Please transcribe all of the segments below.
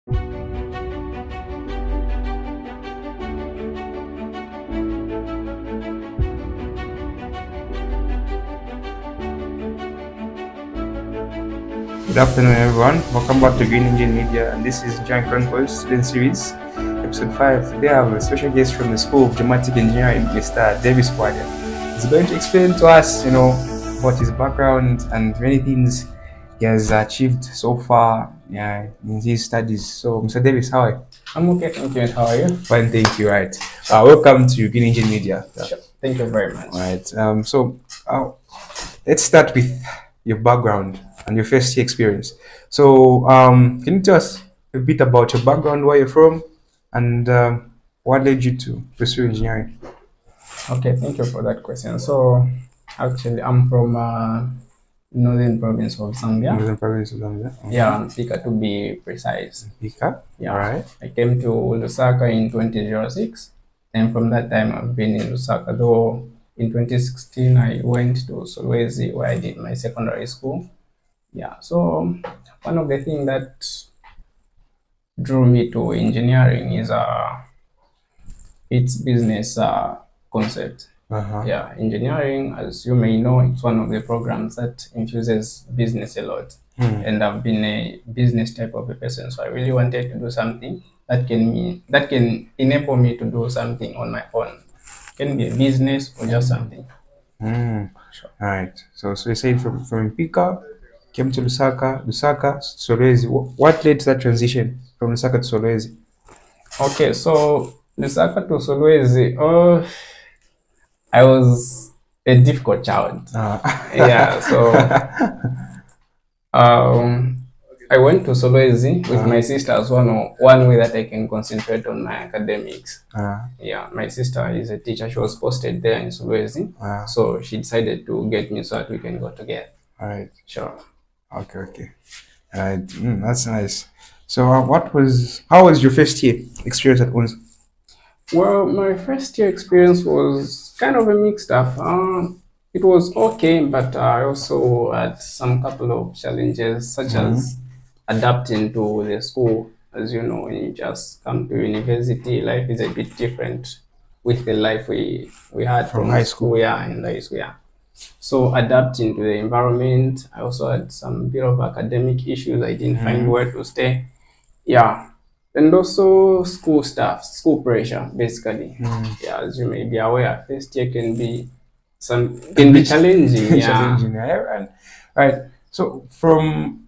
Good afternoon, everyone. Welcome back to Green Engine Media, and this is Chronicles Student Series, Episode 5. Today I have a special guest from the School of Geomatics Engineering, Mr. Davies Bwalya. He's going to explain to us, about his background and many things he has achieved so far in his studies. So, Mr. Davies, how are you? I'm okay, thank you. And how are you? Fine, thank you. Right. Welcome to Green Engine Media. Sure. Thank you very much. Right. Let's start with your background and your first year experience. So, can you tell us a bit about your background, where you're from, and what led you to pursue engineering? Okay, thank you for that question. So, actually, I'm from northern province of Zambia. Northern province of Zambia. Okay. Yeah, Pika to be precise. Pika. Yeah. All right. I came to Lusaka in 2006, and from that time I've been in Lusaka. Though in 2016 I went to Solwezi where I did my secondary school. Yeah, so one of the things that drew me to engineering is its business concept. Yeah, engineering, as you may know, it's one of the programs that infuses business a lot. And I've been a business type of a person, so I really wanted to do something that can enable me to do something on my own. It can be a business or just something. Sure. All right. So you said from Pika, came to Lusaka, Solwezi. What led to that transition from Lusaka to Solwezi? Okay, so Lusaka to Solwezi, I was a difficult child. Yeah, so I went to Solwezi with my sister as one way that I can concentrate on my academics. Yeah, my sister is a teacher. She was posted there in Solwezi. So she decided to get me so that we can go together. All right. Sure. Okay. That's nice. So how was your first year experience at Unza? Well, my first year experience was kind of a mixed up. It was okay, but I also had some couple of challenges, such as adapting to the school. As you know, when you just come to university, life is a bit different with the life we had from high school. Yeah, in high school. Yeah. So adapting to the environment, I also had some bit of academic issues. I didn't find where to stay. Yeah. And also school stuff, school pressure, basically. Yeah, as you may be aware, first year can be challenging. Yeah. Right. So from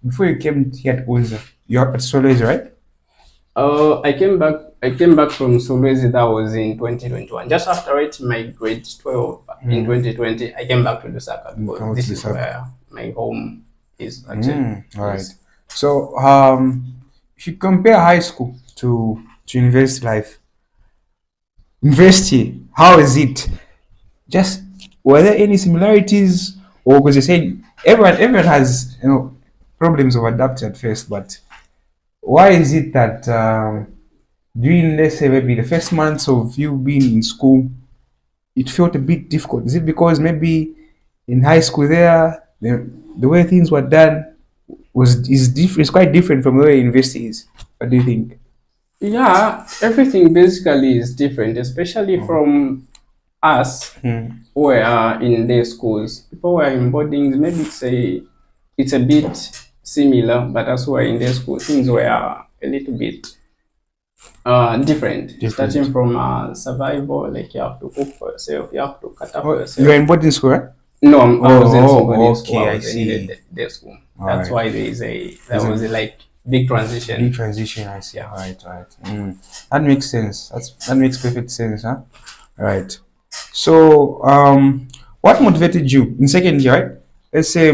before you came here at Unza, you're at Solwezi, right? I came back from Solwezi. That was in 2021. Just after writing my grade 12 in 2020, I came back to Lusaka because this is where my home is actually. All right. So if you compare high school to university life, university, how is it? Just were there any similarities, or because you said everyone has problems of adapting at first, but why is it that during, let's say, maybe the first months of you being in school, it felt a bit difficult? Is it because maybe in high school there, the way things were done is quite different from the way university is? What do you think? Yeah, everything basically is different, especially from us who are in day schools. People who are in boardings, maybe it's a bit similar, but as we are in day school, things were a little bit different. Starting from survival, like you have to cook for yourself, you have to cut up for yourself. You're in boarding school, right? No, I was in boarding school. I see. In day school. That's why there was a big transition. Big transition, I see. Yeah. Right. That makes sense. That makes perfect sense, huh? Right. So, what motivated you in second year, right? Let's say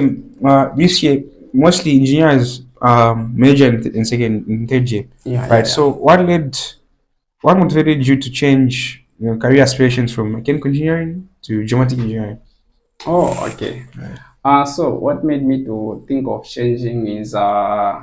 this year, mostly engineers major in third year. Yeah. So, what motivated you to change your career aspirations from mechanical engineering to geomatics engineering? Oh, okay. Right. So what made me to think of changing is the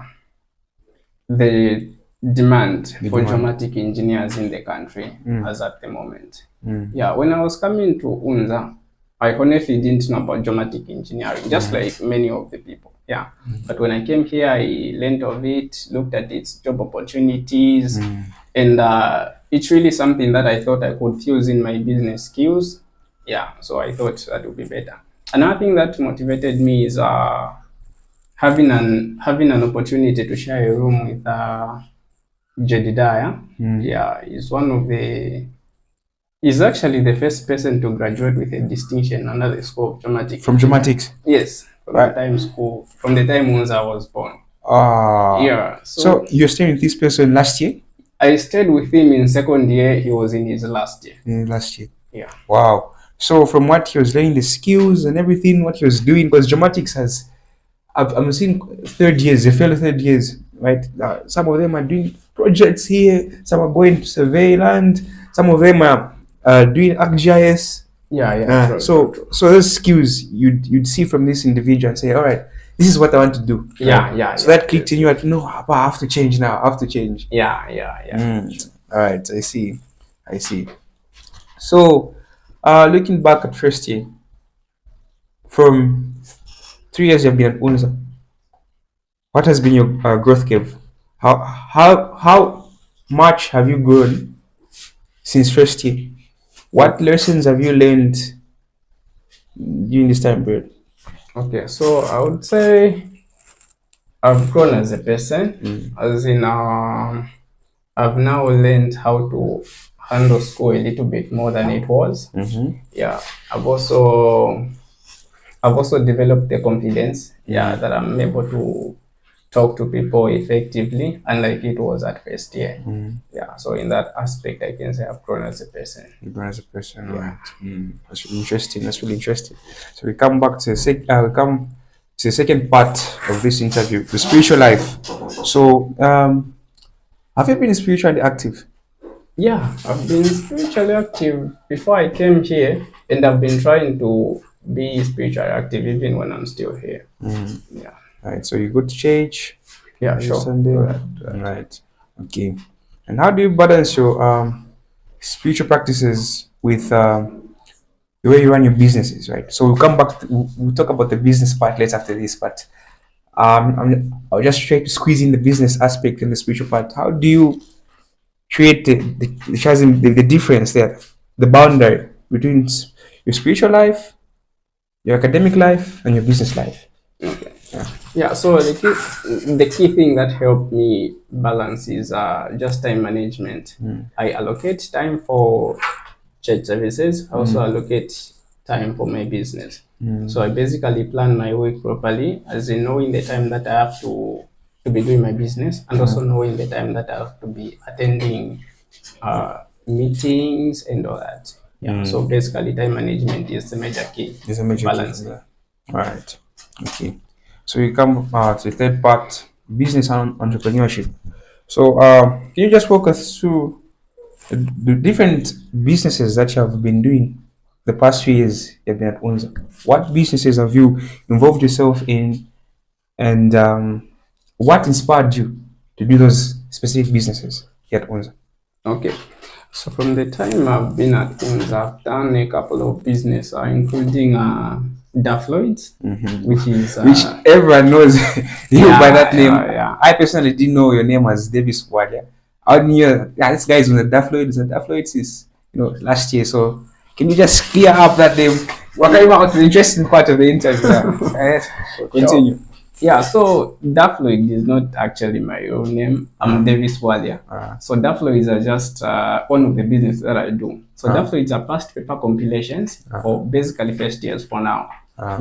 demand for geomatic engineers in the country as at the moment. Yeah, when I was coming to Unza, I honestly didn't know about geomatic engineering, just like many of the people. Yeah. But when I came here, I learned of it, looked at its job opportunities, and it's really something that I thought I could fuse in my business skills. Yeah, so I thought that would be better. Another thing that motivated me is having an opportunity to share a room with Jedediah. Yeah, he's actually the first person to graduate with a distinction under the School of Geomatics. From Geomatics? Yes, from the time Unza was born. Yeah. So you're staying with this person last year? I stayed with him in second year. He was in his last year. Last year. Yeah. Wow. So from what he was learning, the skills and everything, what he was doing, because Geomatics has, I'm seeing third years, they fellow third years, right? Some of them are doing projects here, some are going to survey land, some of them are doing ArcGIS. Yeah. True, so true. So those skills you'd see from this individual and say, all right, this is what I want to do. Yeah. So that clicked in you, no, I have to change now. I have to change. Yeah. All right, I see. So, looking back at first year, from 3 years you've been at Unza, what has been your growth curve? How much have you grown since first year? What lessons have you learned during this time period? Okay, so I would say I've grown as a person, as in I've now learned how to handle school a little bit more than it was. Yeah, I've also developed the confidence, that I'm able to talk to people effectively, unlike it was at first year. Yeah, so in that aspect, I can say I've grown as a person. You've grown as a person, right? That's really interesting. So we come back to the second part of this interview, the spiritual life. So, have you been spiritually active? Yeah, I've been spiritually active before I came here, and I've been trying to be spiritually active even when I'm still here. Yeah. Right. So you go to church? Yeah, sure. Sunday. Right. Okay. And how do you balance your spiritual practices with the way you run your businesses? Right. So we'll come back. We'll talk about the business part later after this, but I'll just try to squeeze in the business aspect and the spiritual part. How do you create the difference there, the boundary between your spiritual life, your academic life, and your business life? Okay. Yeah. So the key thing that helped me balance is just time management. I allocate time for church services. I also allocate time for my business. So I basically plan my week properly, as in knowing the time that I have to be doing my business, and also knowing the time that I have to be attending meetings and all that. Yeah. So basically, time management is the major key. It's a major balance. key. Right. Okay. So we come to the third part, business and entrepreneurship. So can you just walk us through the different businesses that you have been doing the past few years you've been at Unza? What businesses have you involved yourself in, and what inspired you to do those specific businesses here at Unza? Okay. So from the time I've been at Unza, I've done a couple of business, including Dafloyd, which everyone knows you by that name. Yeah. I personally didn't know your name was Davies Bwalya. I knew this guy is on the Dafloyd. The Dafloyd is last year. So can you just clear up that name? We're coming out to the interesting part of the interview. Continue. Yeah, so Dafloyd is not actually my real name. I'm Davies Bwalya. So Dafloyd is just one of the business that I do. So Dafloyd is past paper compilations for basically first years for now.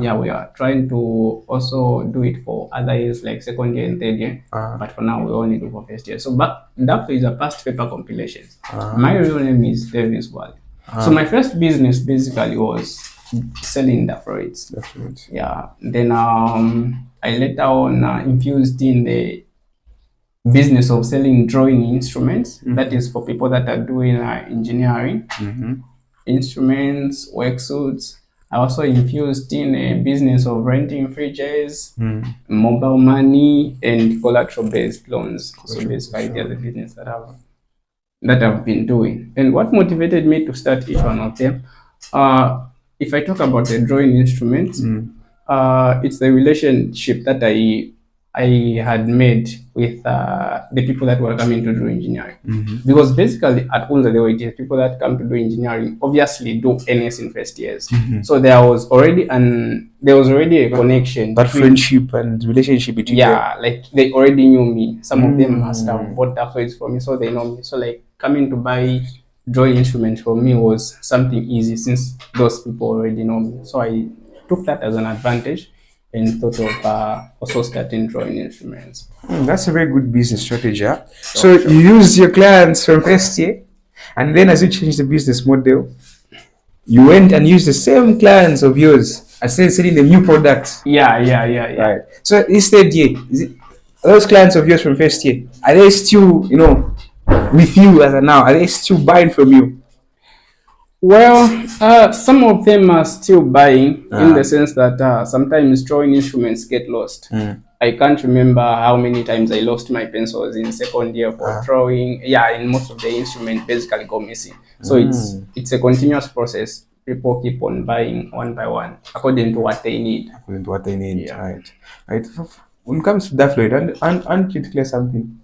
Yeah, we are trying to also do it for other years like second year and third year. But for now, we only do for first year. So Dafloyd is past paper compilations. My real name is Davies Bwalya. So my first business basically was selling Dafloyds. Yeah. Then I later on infused in the business of selling drawing instruments. That is for people that are doing engineering, instruments, work suits. I also infused in a business of renting fridges, mobile money, and collateral-based loans. So basically, they're the business that I've been doing. And what motivated me to start each one of them? If I talk about the drawing instruments, it's the relationship that I had made with the people that were coming to do engineering. Because basically at Unza there were people that come to do engineering obviously do NS in first years. So there was already a connection. That friendship and relationship between them. Like they already knew me. Some of them must have bought Dafloyd for me, so they know me. So like coming to buy drawing instruments for me was something easy since those people already know me. So I took that as an advantage and thought of also starting drawing instruments. That's a very good business strategy. Huh? So you use your clients from first year, and then as you change the business model, you went and used the same clients of yours and started selling the new products. Yeah. Right. So this third year, those clients of yours from first year, are they still, with you as of now? Are they still buying from you? Well, some of them are still buying in the sense that sometimes drawing instruments get lost. I can't remember how many times I lost my pencils in second year for drawing. And most of the instruments basically go missing. So it's a continuous process. People keep on buying one by one according to what they need. Right. When it comes to Dafloyd, aren't you declare something?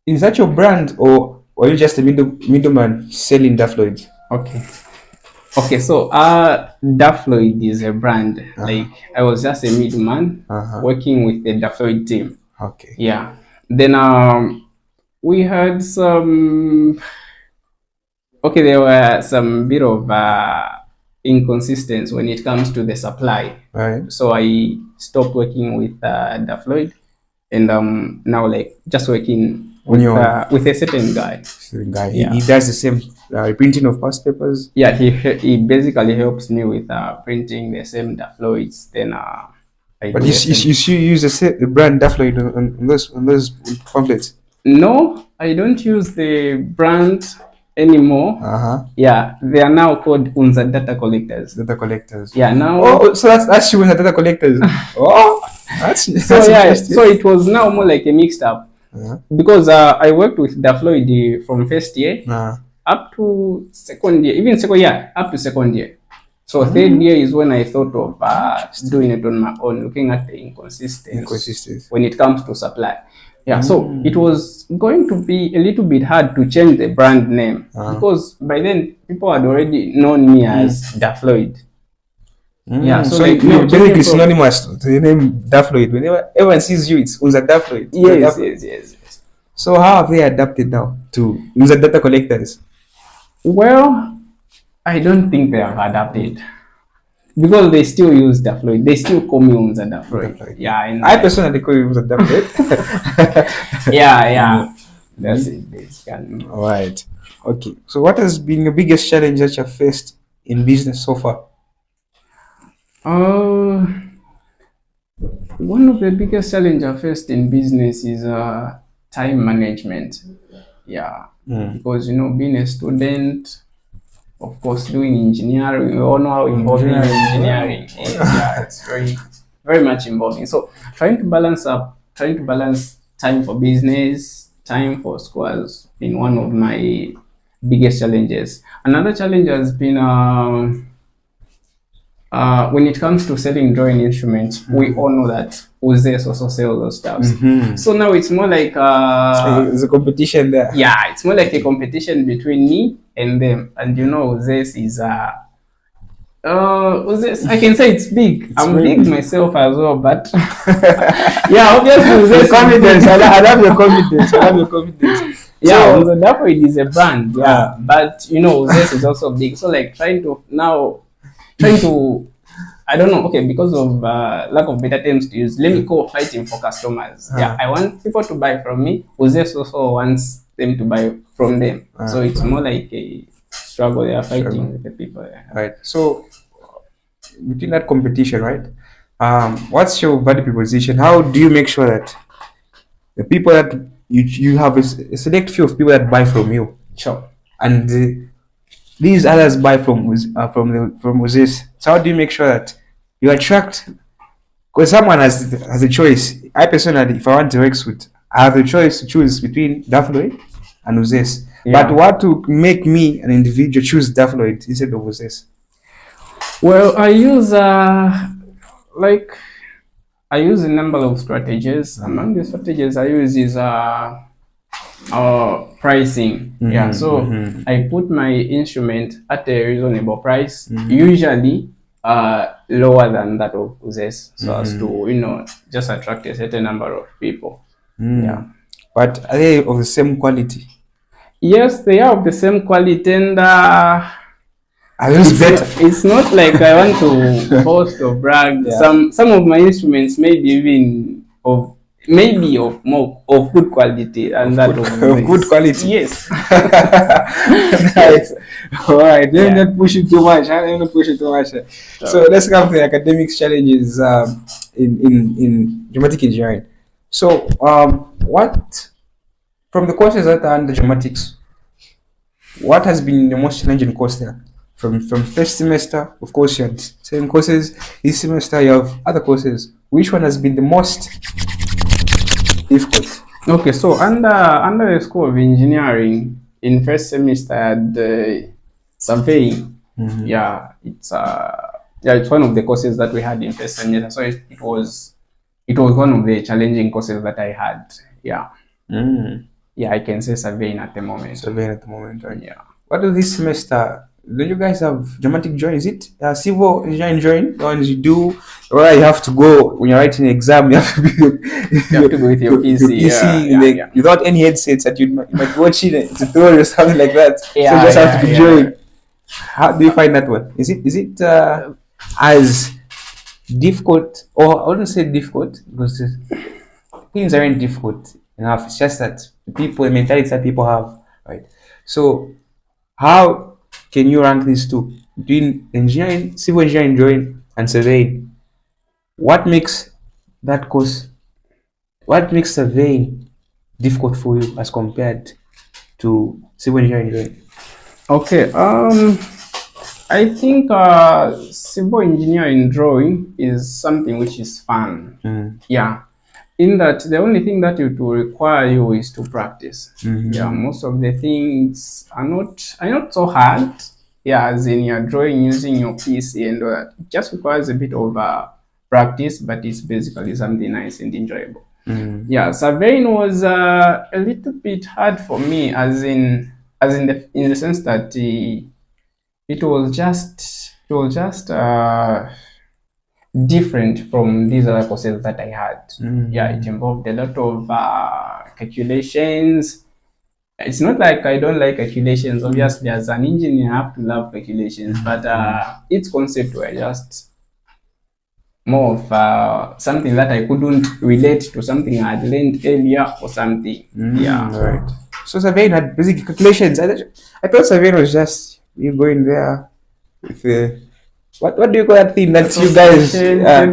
Is that your brand, or are you just a middleman selling Dafloyd? Okay, so Dafloyd is a brand. Like I was just a middleman working with the Dafloyd team. Then we had some. There were some bit of inconsistency when it comes to the supply. Right. So I stopped working with Dafloyd, and now like just working with a certain guy. He does the same printing of past papers. He basically helps me with printing the same Dafloyds. Then but you use the brand Dafloyd on those pamphlets? No, I don't use the brand anymore. They are now called Unza Data Collectors. Now. Oh, so that's you Unza Data Collectors. That's interesting. So it was now more like a mixed up. Because I worked with Dafloyd from first year up to second year, up to second year. So third year is when I thought of doing it on my own, looking at the inconsistency when it comes to supply. So it was going to be a little bit hard to change the brand name because by then people had already known me as Dafloyd. So you're basically synonymous to the name Dafloyd. Whenever everyone sees you, it's Unza Dafloyd. Yes. So how have they adapted now to Unza Data Collectors? Well, I don't think they have adapted because they still use Dafloyd. They still call me Unza Dafloyd. I personally call you Unza Dafloyd. That's it, basically. All right. Okay. So what has been your biggest challenge that you've faced in business so far? One of the biggest challenges I faced in business is time management. Because being a student, of course, doing engineering, we all know how involving engineering is. It's very, very much involving. So trying to balance time for business, time for school has been one of my biggest challenges. Another challenge has been when it comes to selling drawing instruments, we all know that Uzes also sells those stuff. So now it's more like there's a competition there. It's more like a competition between me and them. And Uzes is Uzes, I can say it's big. I'm big myself as well, but obviously Uzes confidence. I love your confidence. So Dafloyd is a brand, but Uzes is also big. So like trying to I don't know, because of lack of better terms to use, let me call fighting for customers. I want people to buy from me. Uzes also wants them to buy from them. So it's more like a struggle. They are fighting with the people. Right. So between that competition, right? What's your value proposition? How do you make sure that the people that you have a select few of people that buy from you, and these others buy from Uzes? So how do you make sure that you attract? Because someone has a choice. I personally, if I want to work with, I have a choice to choose between Dafloyd and Uzes. But what to make me an individual choose Dafloyd instead of Uzes? Well, I use like I use a number of strategies. Among the strategies I use is pricing. Yeah, so I put my instrument at a reasonable price, usually lower than that of others, so as to just attract a certain number of people. Yeah. But are they of the same quality? Yes, they are of the same quality, and it's not like I want to boast or brag. Yeah. Some of my instruments may be even of good quality and that of good quality. Yes. Nice. All right. Let me not push it too much. So let's come to the academics challenges in geomatic engineering. So what from the courses that are under geomatics, what has been the most challenging course there? From first semester, of course, you had 7 courses. This semester, you have other courses. Which one has been the most difficult? Okay, so under the School of Engineering, in first semester, I had surveying. Yeah, it's one of the courses that we had in first semester. So it was one of the challenging courses that I had. Yeah. Yeah, I can say surveying at the moment. Surveying at the moment, right? Yeah. What is this semester? Do you guys have geomatic drawing? Is it civil engineering drawing? The ones you do, where you have to go when you're writing an exam, you have to go with your PC, without any headsets that you might watch it, it's a tutorial or something like that. Yeah, so you just have to be drawing. How do you find that one? Is it as difficult, or I wouldn't say difficult because things aren't difficult enough. It's just that the mentality that people have, right? So how can you rank these two between engineering, civil engineering drawing, and surveying? What makes that course? What makes surveying difficult for you as compared to civil engineering drawing? Okay. I think civil engineering drawing is something which is fun. Yeah. In that, the only thing that it will require you is to practice. Yeah, most of the things are not so hard. Yeah, as in you're drawing using your PC and all that. It just requires a bit of practice, but it's basically something nice and enjoyable. Yeah, surveying was a little bit hard for me, as in the sense that it was just different from these other courses that I had. Yeah, it involved a lot of calculations. It's not like I don't like calculations. Obviously, as an engineer, I have to love calculations, but its concepts were just more of something that I couldn't relate to something I had learned earlier or something. Yeah. Right. So surveying had basic calculations. I thought surveying was just you going there with the what do you call that thing that you guys that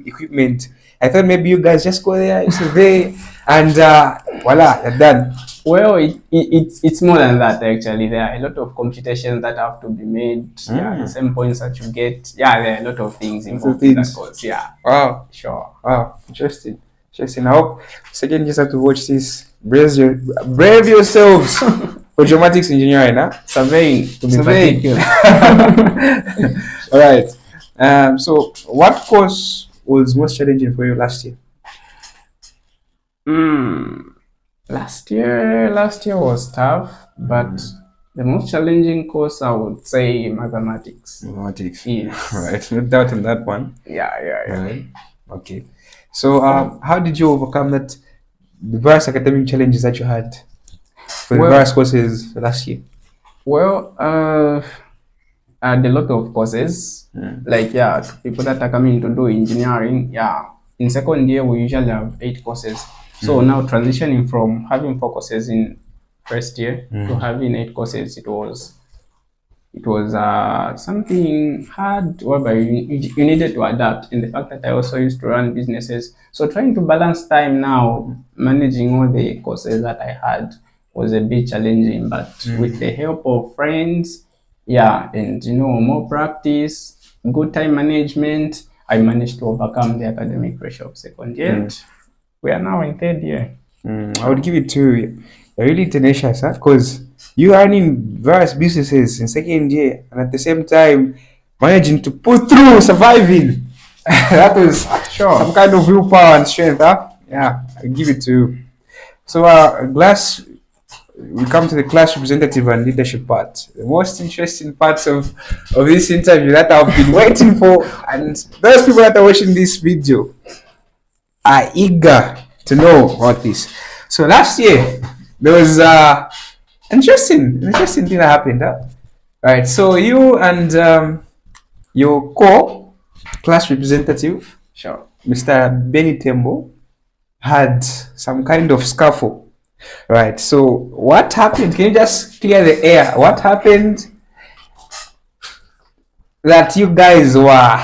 equipment? I thought maybe you guys just go there, survey, and voila, you're done. Well, it's more than that actually. There are a lot of computations that have to be made. Yeah, the same points that you get. Yeah, there are a lot of things involved in that course. Yeah. Wow. Sure. Wow. Interesting. I hope second just have to watch this. Brave yourselves. For geomatics engineering, huh? Surveying, to be particular. All right. So, what course was most challenging for you last year? Last year was tough, but the most challenging course I would say mathematics. Mathematics. Yes. Right. No doubt in that one. Yeah. Right. Okay. So, how did you overcome the various academic challenges that you had for the various courses last year? Well, I had a lot of courses. Like, people that are coming to do engineering. Yeah, in second year, we usually have 8 courses. So now transitioning from having 4 courses in first year to having 8 courses, it was something hard whereby you needed to adapt. And the fact that I also used to run businesses. So trying to balance time now, managing all the courses that I had was a bit challenging, but with the help of friends, and more practice, good time management, I managed to overcome the academic pressure of second year. We are now in third year. I would give it to you're really tenacious, because you are running various businesses in second year, and at the same time managing to pull through, surviving. That was Sure. some kind of willpower and strength, huh? Yeah, I give it to you. So, we come to the class representative and leadership part. The most interesting parts of this interview that I've been waiting for, and those people that are watching this video are eager to know about this. So last year there was interesting thing that happened. Huh? Right. So you and your class representative, Sure. Mr. Benny Tembo, had some kind of scuffle. Right. So what happened? Can you just clear the air? What happened that you guys were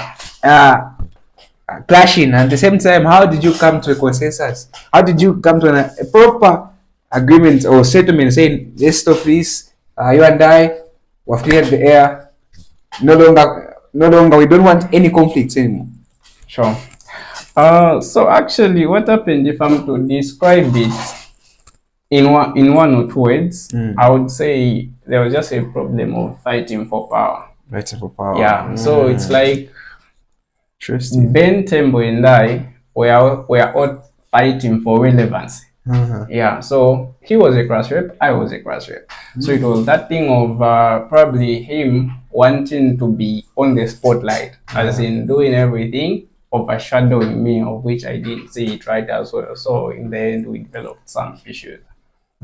clashing, and at the same time, how did you come to a consensus? How did you come to a proper agreement or settlement saying, let's stop this, you and I, we've cleared the air, no longer, we don't want any conflicts anymore? Sure. So actually, what happened, if I'm to describe it in one or two words, I would say there was just a problem of fighting for power. Fighting for power. Yeah. So it's like interesting. Ben Tembo and I were all fighting for relevance. Yeah. So he was a class rep, I was a class rep. So it was that thing of probably him wanting to be on the spotlight, as in doing everything, overshadowing me, of which I didn't see it right as well. So in the end, we developed some issues.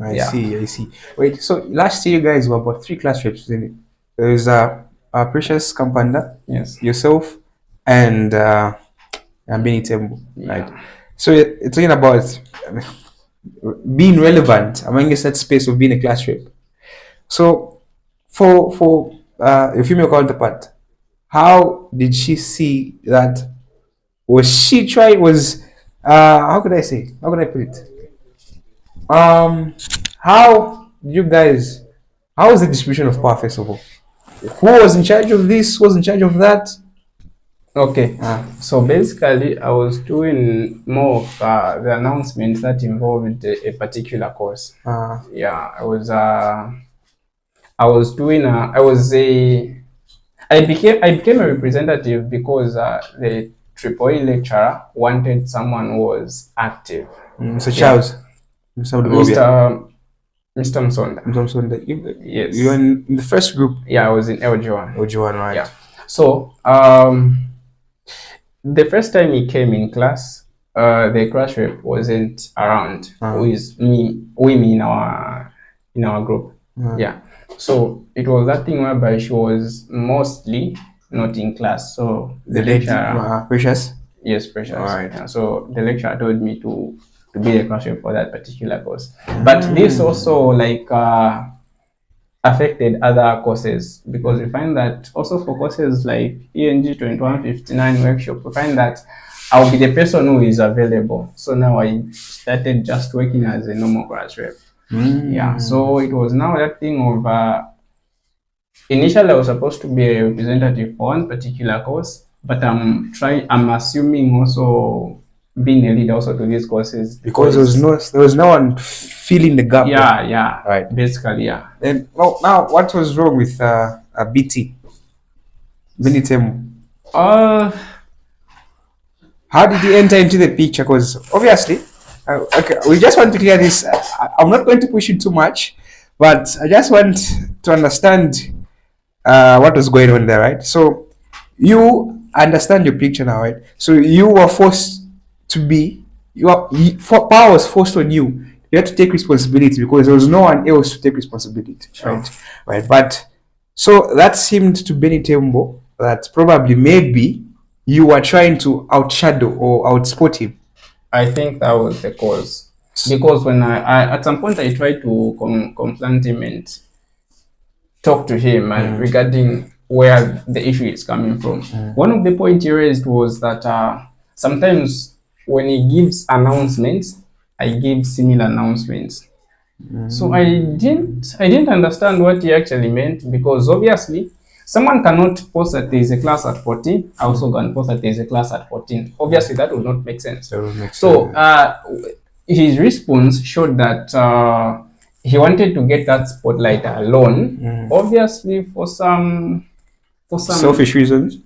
I see. Wait, so last year you guys were about 3 class reps, isn't it? There was Precious Kampanda, Yes, yourself, and Benny Tembo, right? yeah. So it's talking about being relevant among that space of being a class rep. So for your female counterpart, how did she see that? Was she try? Was how could I say? How could I put it? How you guys? How was the distribution of power first of all? Who was in charge of this? Who was in charge of that? Okay, so basically, I was doing more of the announcements that involved a particular course. Yeah, I became a representative because the triple E lecturer wanted someone who was active. Mr. Charles, Mr. Msonda. Yes. You were in the first group. Yeah, I was in LG1. LG1, right? Yeah. So the first time he came in class, the class rep wasn't around. With me in our group. Yeah. So it was that thing whereby she was mostly not in class. So the lecturer, Precious. Yes, Precious. All right. Yeah, so the lecturer told me to be the class rep for that particular course. But this also affected other courses, because we find that also for courses like ENG 2159 workshop, we find that I'll be the person who is available. So now I started just working as a normal class rep. Yeah, so it was now that thing of initially I was supposed to be a representative for one particular course, but I'm assuming also being a leader also to these courses, because there was no one filling the gap. Yeah, right. Basically, yeah. And now what was wrong with BT? Benitemu? How did he enter into the picture? Because obviously, okay, we just want to clear this. I'm not going to push it too much, but I just want to understand what was going on there, right? So you understand your picture now, right? So you were forced to be, power was forced on you. You had to take responsibility because there was no one else to take responsibility, right? But so that seemed to Benny Tembo that probably maybe you were trying to outshadow or outspot him. I think that was the cause, because when I at some point I tried to confront him and talk to him and regarding where the issue is coming from. One of the points he raised was that sometimes when he gives announcements, I give similar announcements. So I didn't understand what he actually meant, because obviously someone cannot post that there is a class at 14. I also can post that there is a class at 14. Obviously that would not make sense. So his response showed that he wanted to get that spotlight alone, obviously for some for some Selfish reasons.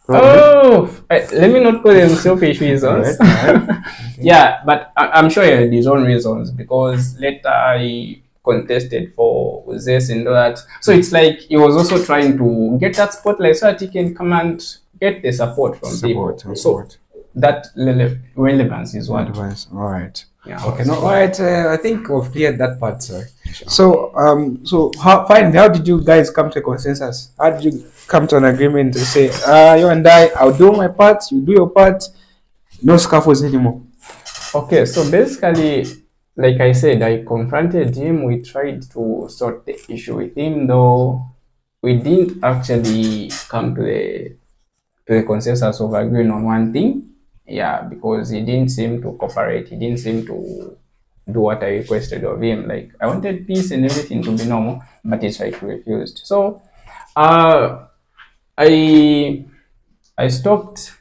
Probably. let me not call them selfish reasons. Alright. Yeah, but I'm sure he had his own reasons because later I contested for this and that. So it's like he was also trying to get that spotlight so that he can come and get the support from people. So that relevance is what. Advice. All right. Yeah. Okay. No. All right. I think we've cleared that part, sir. Sure. So how did you guys come to a consensus? How did you come to an agreement to say, you and I'll do my part, you do your part, no scaffolds anymore? Okay. So basically, like I said, I confronted him. We tried to sort the issue with him, though we didn't actually come to the consensus of agreeing on one thing. Yeah, because he didn't seem to cooperate. He didn't seem to do what I requested of him. Like I wanted peace and everything to be normal, but it's like he refused. So I stopped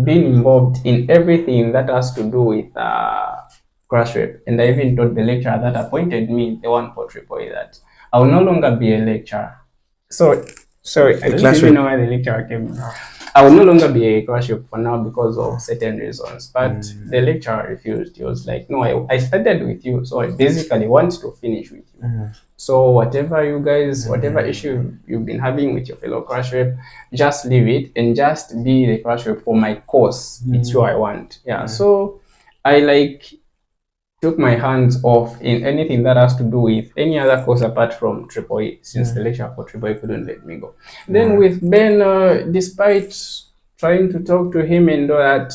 being involved in everything that has to do with crash rep, and I even told the lecturer that appointed me, the one for Triple A, that I will no longer be a lecturer. So sorry, I don't even know why the lecturer came. I will no longer be a crash rep for now because of certain reasons. But the lecturer refused. He was like, no, I started with you, so I basically want to finish with you. So whatever you guys, whatever issue you've been having with your fellow crash rep, just leave it and just be the crash rep for my course. It's you I want. Yeah. So I took my hands off in anything that has to do with any other course apart from Triple E, since the lecturer for Triple E couldn't let me go. Then with Ben, despite trying to talk to him and all that,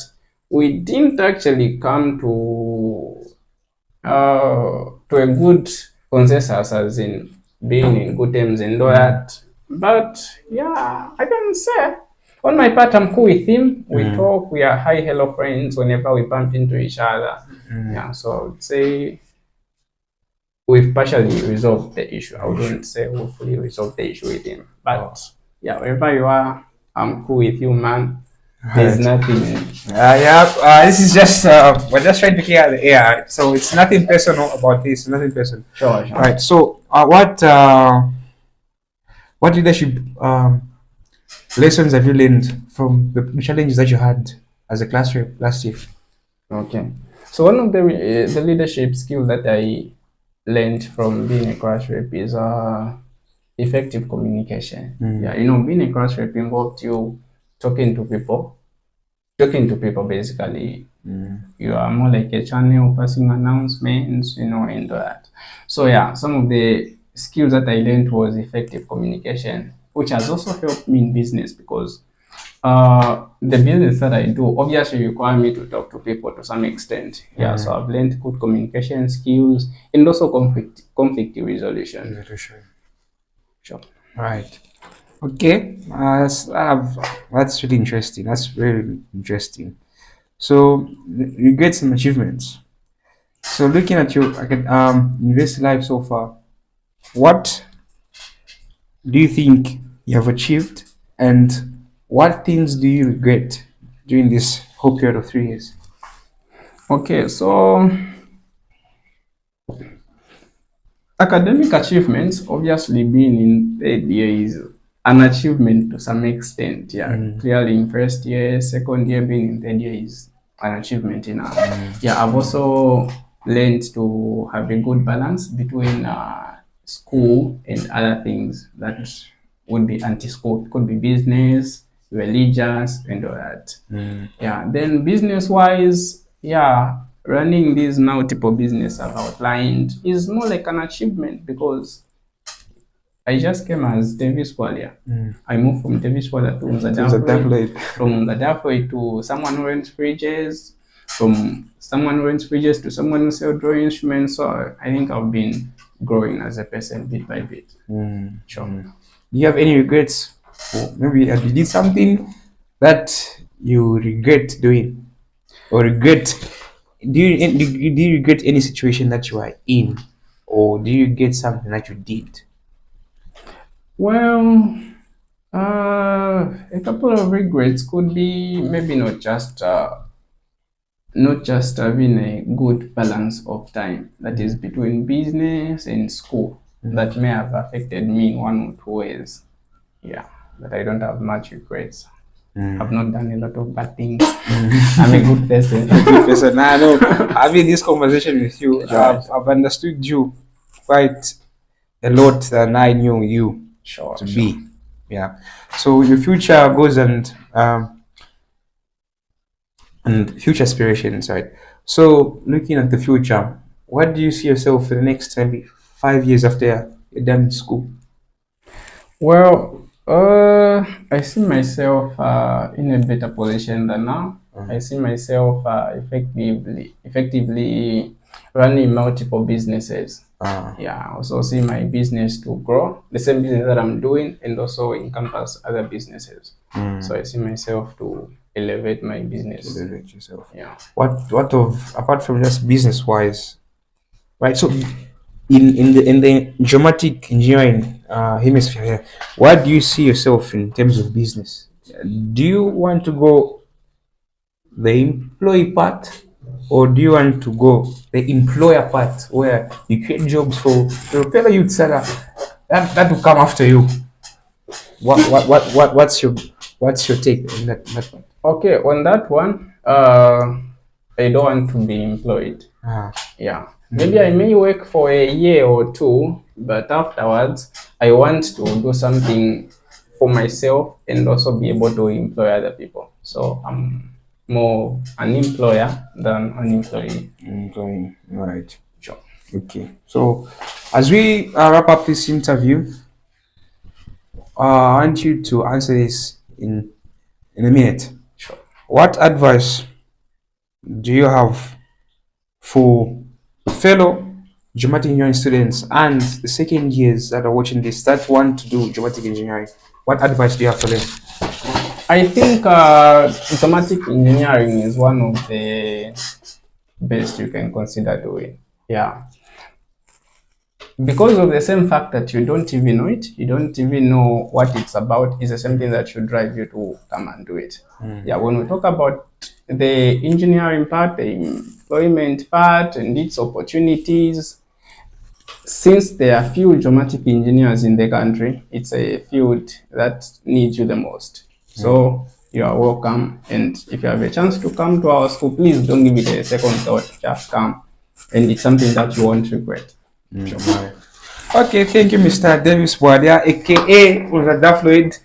we didn't actually come to a good consensus, as in being in good terms and all that. But yeah, I can say on my part, I'm cool with him. We talk, we are hi, hello friends whenever we bump into each other. Yeah, so I would say we've partially resolved the issue. I wouldn't say we fully resolved the issue with him. But yeah, wherever you are, I'm cool with you, man. There's nothing. This is just we're just trying to clear the air. So it's nothing personal about this. Nothing personal. Sure. All right. So what leadership lessons have you learned from the challenges that you had as a class rep last year? Okay. So one of the leadership skills that I learned from being a class rep is effective communication. Yeah, being a class rep involved you talking to people basically. You are more like a channel passing announcements, and that. So yeah, some of the skills that I learned was effective communication, which has also helped me in business because the business that I do obviously require me to talk to people to some extent. Yeah, so I've learned good communication skills and also conflict resolution. Sure. Right. Okay. That's really interesting. That's very interesting. So regrets and achievements. So looking at your university life so far, what do you think you have achieved, and what things do you regret during this whole period of 3 years? Okay, so academic achievements, obviously being in third year is an achievement to some extent. Yeah, clearly in first year, second year, being in third year is an achievement enough. Yeah, I've also learned to have a good balance between school and other things that would be anti-school. It could be business, religious, and all that. Yeah, then business-wise, yeah, running these multiple business I've outlined is more like an achievement because I just came as Davies Bwalya. I moved from Davies Bwalya to Unza Dafloyd, from Unza Dafloyd to someone who rents fridges, from someone who rents fridges to someone who sells drawing instruments. So I think I've been growing as a person bit by bit. Sure. Do you have any regrets? Or maybe you did something that you regret doing, or regret? Do you regret any situation that you are in, or do you regret something that you did? Well, a couple of regrets could be maybe not just having a good balance of time that is between business and school that may have affected me in one or two ways. Yeah. but I don't have much regrets. I've not done a lot of bad things. I'm a good person. Good person. Nah, no. Having this conversation with you, Right. I've understood you quite a lot than I knew you Sure. to be. Yeah. So your future goals and future aspirations, right? So looking at the future, what do you see yourself in the next maybe 5 years after you're done with school? Well, I see myself in a better position than now. I see myself effectively running multiple businesses. Yeah, I also see my business to grow, the same business that I'm doing, and also encompass other businesses. So I see myself to elevate my business. Elevate yourself. Yeah. What of apart from just business wise, right? So in the geomatic engineering hemisphere here, what do you see yourself in terms of business? Do you want to go the employee part, or do you want to go the employer part, where you create jobs for your fellow youths that will come after you? What's your take on that one? Okay, on that one, I don't want to be employed. Yeah. Maybe I may work for a year or two, but afterwards, I want to do something for myself and also be able to employ other people. So I'm more an employer than an employee. Employee, right? Sure. Okay. So as we wrap up this interview, I want you to answer this in a minute. Sure. What advice do you have for fellow geomatic engineering students and the second years that are watching this that want to do geomatic engineering? What advice do you have for them? I think geomatic engineering is one of the best you can consider doing. Yeah. Because of the same fact that you don't even know it, you don't even know what it's about, is the same thing that should drive you to come and do it. Yeah, when we talk about the engineering part, the employment part, and its opportunities, since there are few geomatic engineers in the country, it's a field that needs you the most. So you are welcome, and if you have a chance to come to our school, please don't give it a second thought, just come, and it's something that you won't regret. Sure. Okay, thank you, Mr. Davies Bwalya, aka Unza Dafloyd.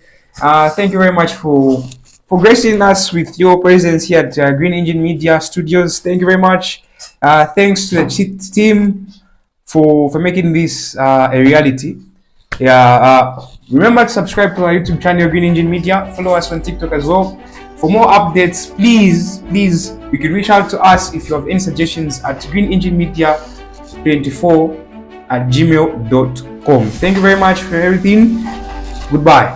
Thank you very much for gracing us with your presence here at Green Engine Media Studios. Thank you very much. Thanks to the team for making this a reality. Yeah. Remember to subscribe to our YouTube channel, Green Engine Media. Follow us on TikTok as well. For more updates, please, you can reach out to us if you have any suggestions at greenenginemedia24@gmail.com. Thank you very much for everything. Goodbye.